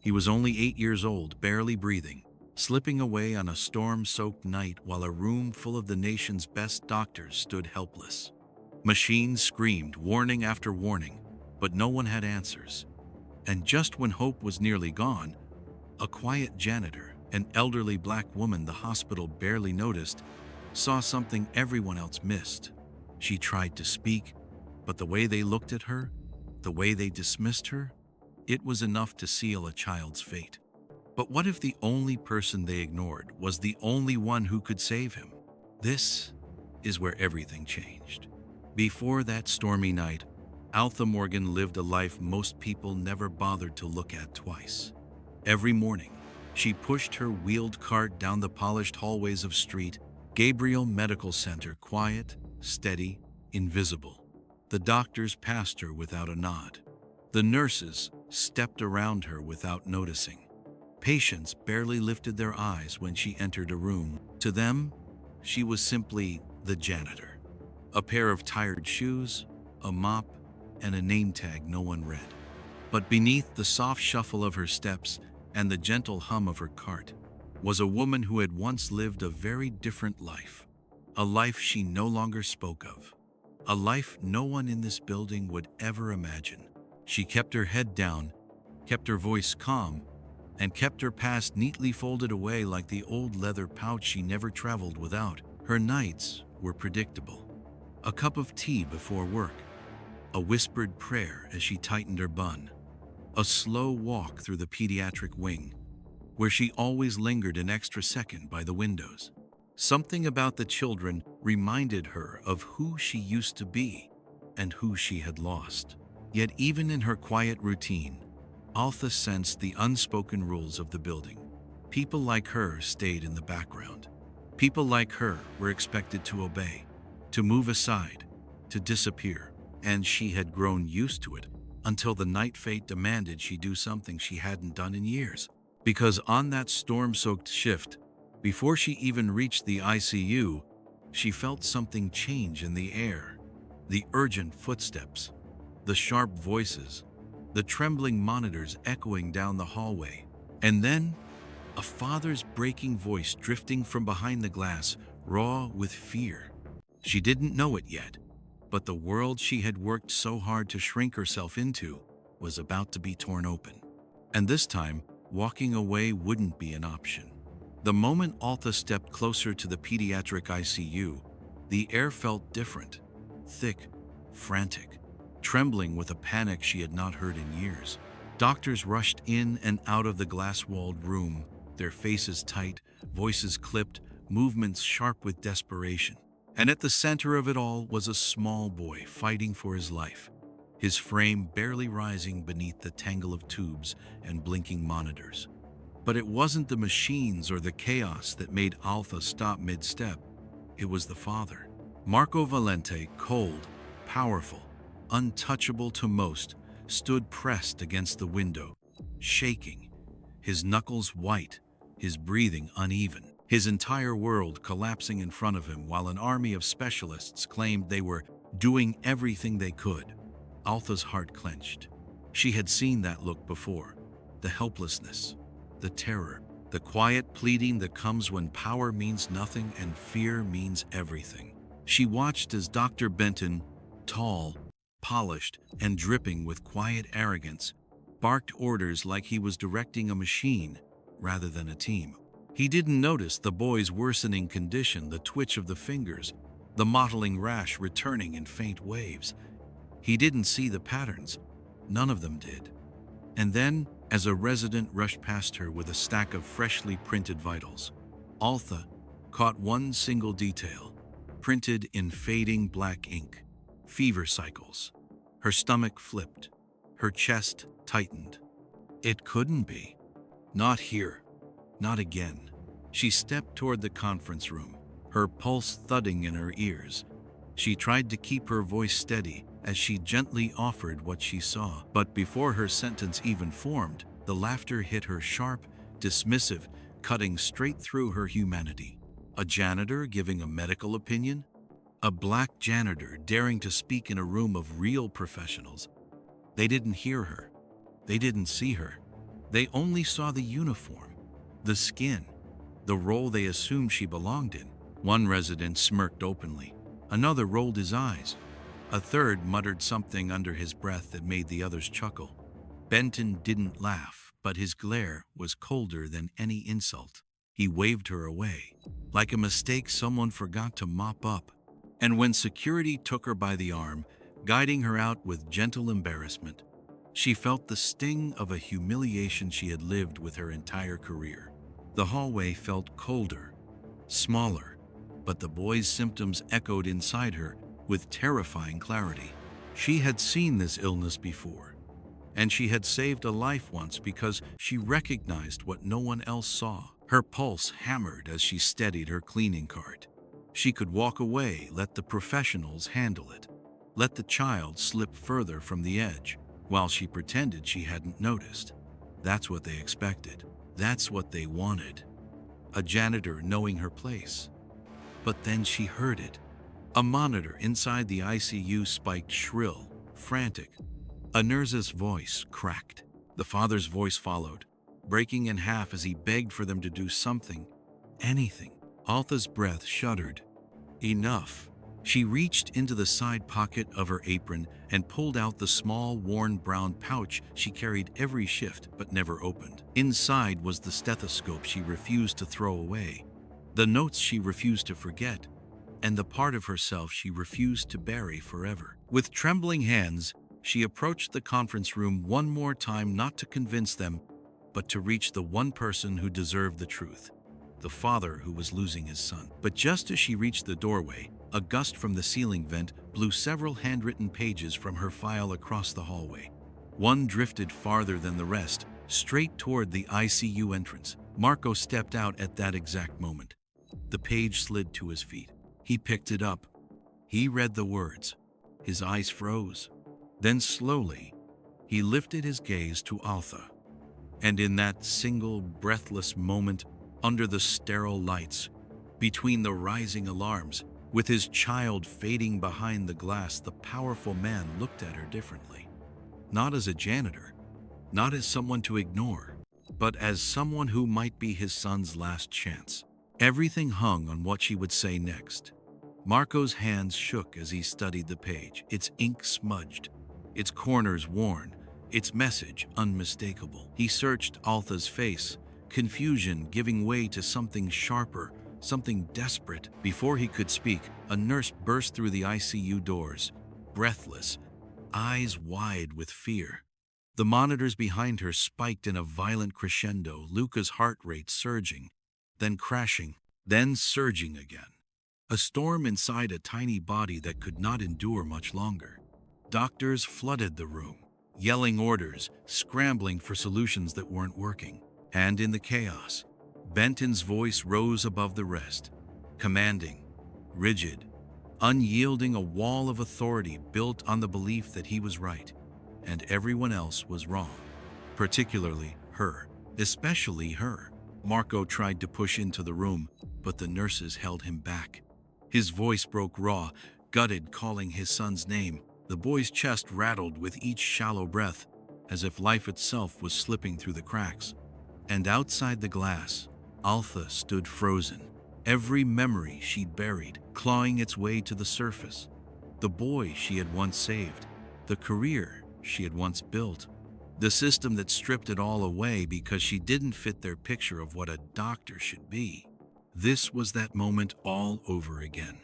He was only 8 years old, barely breathing, slipping away on a storm-soaked night while a room full of the nation's best doctors stood helpless. Machines screamed warning after warning, but no one had answers. And just when hope was nearly gone, a quiet janitor, an elderly black woman the hospital barely noticed, saw something everyone else missed. She tried to speak, but the way they looked at her, the way they dismissed her, it was enough to seal a child's fate. But what if the only person they ignored was the only one who could save him? This is where everything changed. Before that stormy night, Altha Morgan lived a life most people never bothered to look at twice. Every morning, she pushed her wheeled cart down the polished hallways of Street Gabriel Medical Center, quiet, steady, invisible. The doctors passed her without a nod. The nurses stepped around her without noticing. Patients barely lifted their eyes when she entered a room. To them, she was simply the janitor. A pair of tired shoes, a mop, and a name tag no one read. But beneath the soft shuffle of her steps and the gentle hum of her cart was a woman who had once lived a very different life. A life she no longer spoke of. A life no one in this building would ever imagine. She kept her head down, kept her voice calm, and kept her past neatly folded away like the old leather pouch she never traveled without. Her nights were predictable. A cup of tea before work, a whispered prayer as she tightened her bun, a slow walk through the pediatric wing, where she always lingered an extra second by the windows. Something about the children reminded her of who she used to be and who she had lost. Yet even in her quiet routine, Altha sensed the unspoken rules of the building. People like her stayed in the background. People like her were expected to obey, to move aside, to disappear. And she had grown used to it until the night fate demanded she do something she hadn't done in years. Because on that storm-soaked shift, before she even reached the ICU, she felt something change in the air. The urgent footsteps, the sharp voices, the trembling monitors echoing down the hallway. And then, a father's breaking voice drifting from behind the glass, raw with fear. She didn't know it yet, but the world she had worked so hard to shrink herself into was about to be torn open. And this time, walking away wouldn't be an option. The moment Alta stepped closer to the pediatric ICU, the air felt different, thick, frantic, trembling with a panic she had not heard in years. Doctors rushed in and out of the glass-walled room, their faces tight, voices clipped, movements sharp with desperation. And at the center of it all was a small boy fighting for his life, his frame barely rising beneath the tangle of tubes and blinking monitors. But it wasn't the machines or the chaos that made Alpha stop mid-step. It was the father. Marco Valente, cold, powerful, untouchable to most, stood pressed against the window, shaking, his knuckles white, his breathing uneven. His entire world collapsing in front of him while an army of specialists claimed they were doing everything they could. Alpha's heart clenched. She had seen that look before. The helplessness, the terror, the quiet pleading that comes when power means nothing and fear means everything. She watched as Dr. Benton, tall, polished, and dripping with quiet arrogance, barked orders like he was directing a machine rather than a team. He didn't notice the boy's worsening condition, the twitch of the fingers, the mottling rash returning in faint waves. He didn't see the patterns. None of them did. And then, as a resident rushed past her with a stack of freshly printed vitals, Alpha caught one single detail, printed in fading black ink: fever cycles. Her stomach flipped. Her chest tightened. It couldn't be. Not here. Not again. She stepped toward the conference room, her pulse thudding in her ears. She tried to keep her voice steady as she gently offered what she saw. But before her sentence even formed, the laughter hit her sharp, dismissive, cutting straight through her humanity. A janitor giving a medical opinion? A black janitor daring to speak in a room of real professionals. They didn't hear her. They didn't see her. They only saw the uniform, the skin, the role they assumed she belonged in. One resident smirked openly. Another rolled his eyes. A third muttered something under his breath that made the others chuckle. Benton didn't laugh, but his glare was colder than any insult. He waved her away, like a mistake someone forgot to mop up. And when security took her by the arm, guiding her out with gentle embarrassment, she felt the sting of a humiliation she had lived with her entire career. The hallway felt colder, smaller, but the boy's symptoms echoed inside her with terrifying clarity. She had seen this illness before, and she had saved a life once because she recognized what no one else saw. Her pulse hammered as she steadied her cleaning cart. She could walk away, let the professionals handle it, let the child slip further from the edge, while she pretended she hadn't noticed. That's what they expected. That's what they wanted. A janitor knowing her place. But then she heard it. A monitor inside the ICU spiked shrill, frantic. A nurse's voice cracked. The father's voice followed, breaking in half as he begged for them to do something, anything. Altha's breath shuddered. Enough. She reached into the side pocket of her apron and pulled out the small, worn brown pouch she carried every shift but never opened. Inside was the stethoscope she refused to throw away, the notes she refused to forget, and the part of herself she refused to bury forever. With trembling hands, she approached the conference room one more time, not to convince them, but to reach the one person who deserved the truth, the father who was losing his son. But just as she reached the doorway, a gust from the ceiling vent blew several handwritten pages from her file across the hallway. One drifted farther than the rest, straight toward the ICU entrance. Marco stepped out at that exact moment. The page slid to his feet. He picked it up. He read the words. His eyes froze. Then slowly, he lifted his gaze to Altha. And in that single, breathless moment, under the sterile lights, between the rising alarms, with his child fading behind the glass, the powerful man looked at her differently. Not as a janitor, not as someone to ignore, but as someone who might be his son's last chance. Everything hung on what she would say next. Marco's hands shook as he studied the page, its ink smudged, its corners worn, its message unmistakable. He searched Altha's face, confusion giving way to something sharper, something desperate. Before he could speak, a nurse burst through the ICU doors, breathless, eyes wide with fear. The monitors behind her spiked in a violent crescendo, Luca's heart rate surging, then crashing, then surging again. A storm inside a tiny body that could not endure much longer. Doctors flooded the room, yelling orders, scrambling for solutions that weren't working. And in the chaos, Benton's voice rose above the rest, commanding, rigid, unyielding, a wall of authority built on the belief that he was right and everyone else was wrong, particularly her, especially her. Marco tried to push into the room, but the nurses held him back. His voice broke raw, gutted, calling his son's name. The boy's chest rattled with each shallow breath, as if life itself was slipping through the cracks. And outside the glass, Altha stood frozen, every memory she'd buried clawing its way to the surface. The boy she had once saved, the career she had once built, the system that stripped it all away because she didn't fit their picture of what a doctor should be. This was that moment all over again.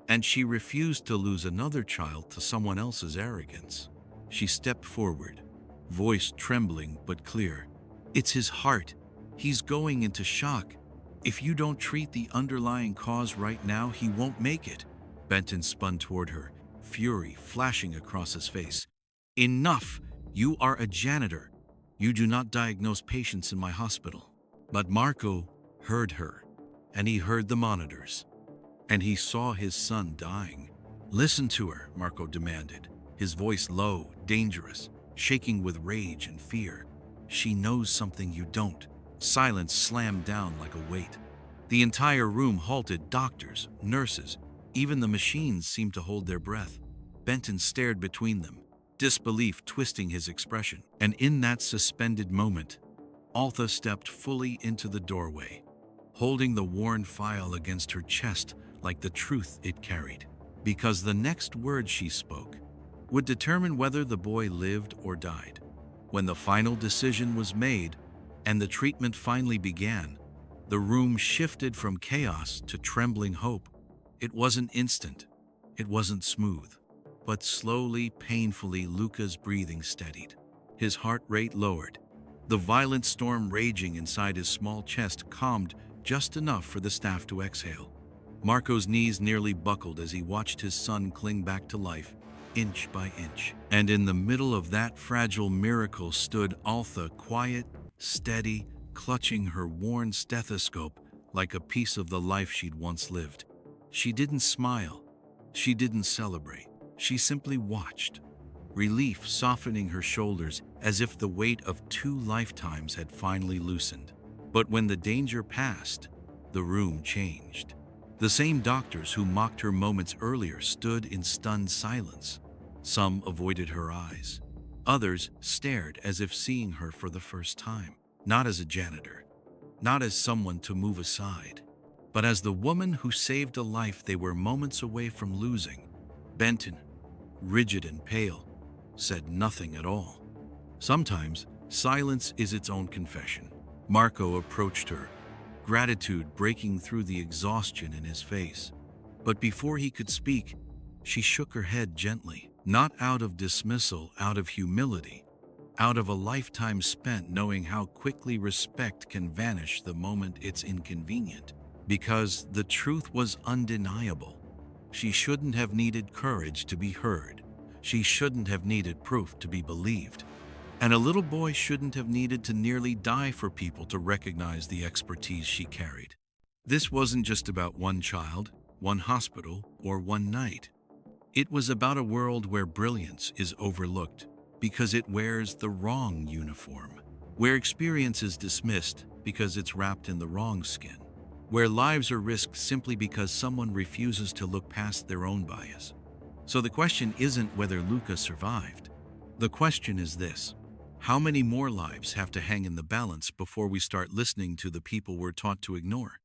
And she refused to lose another child to someone else's arrogance. She stepped forward, voice trembling but clear. It's his heart. He's going into shock. If you don't treat the underlying cause right now, he won't make it. Benton spun toward her, fury flashing across his face. Enough! You are a janitor. You do not diagnose patients in my hospital. But Marco heard her, and he heard the monitors, and he saw his son dying. Listen to her, Marco demanded, his voice low, dangerous, shaking with rage and fear. She knows something you don't. Silence slammed down like a weight. The entire room halted. Doctors, nurses, even the machines seemed to hold their breath. Benton stared between them, disbelief twisting his expression. And in that suspended moment, Altha stepped fully into the doorway, holding the worn file against her chest like the truth it carried, because the next word she spoke would determine whether the boy lived or died. When the final decision was made and the treatment finally began, the room shifted from chaos to trembling hope. It wasn't instant, it wasn't smooth, but slowly, painfully, Luca's breathing steadied. His heart rate lowered. The violent storm raging inside his small chest calmed just enough for the staff to exhale. Marco's knees nearly buckled as he watched his son cling back to life, inch by inch. And in the middle of that fragile miracle stood Altha, quiet, steady, clutching her worn stethoscope like a piece of the life she'd once lived. She didn't smile. She didn't celebrate. She simply watched, relief softening her shoulders as if the weight of 2 lifetimes had finally loosened. But when the danger passed, the room changed. The same doctors who mocked her moments earlier stood in stunned silence. Some avoided her eyes. Others stared as if seeing her for the first time, not as a janitor, not as someone to move aside, but as the woman who saved a life they were moments away from losing. Benton, rigid and pale, said nothing at all. Sometimes silence is its own confession. Marco approached her, gratitude breaking through the exhaustion in his face. But before he could speak, she shook her head gently, not out of dismissal, out of humility, out of a lifetime spent knowing how quickly respect can vanish the moment it's inconvenient. Because the truth was undeniable. She shouldn't have needed courage to be heard. She shouldn't have needed proof to be believed. And a little boy shouldn't have needed to nearly die for people to recognize the expertise she carried. This wasn't just about one child, one hospital, or one night. It was about a world where brilliance is overlooked because it wears the wrong uniform, where experience is dismissed because it's wrapped in the wrong skin, where lives are risked simply because someone refuses to look past their own bias. So the question isn't whether Luca survived. The question is this: how many more lives have to hang in the balance before we start listening to the people we're taught to ignore?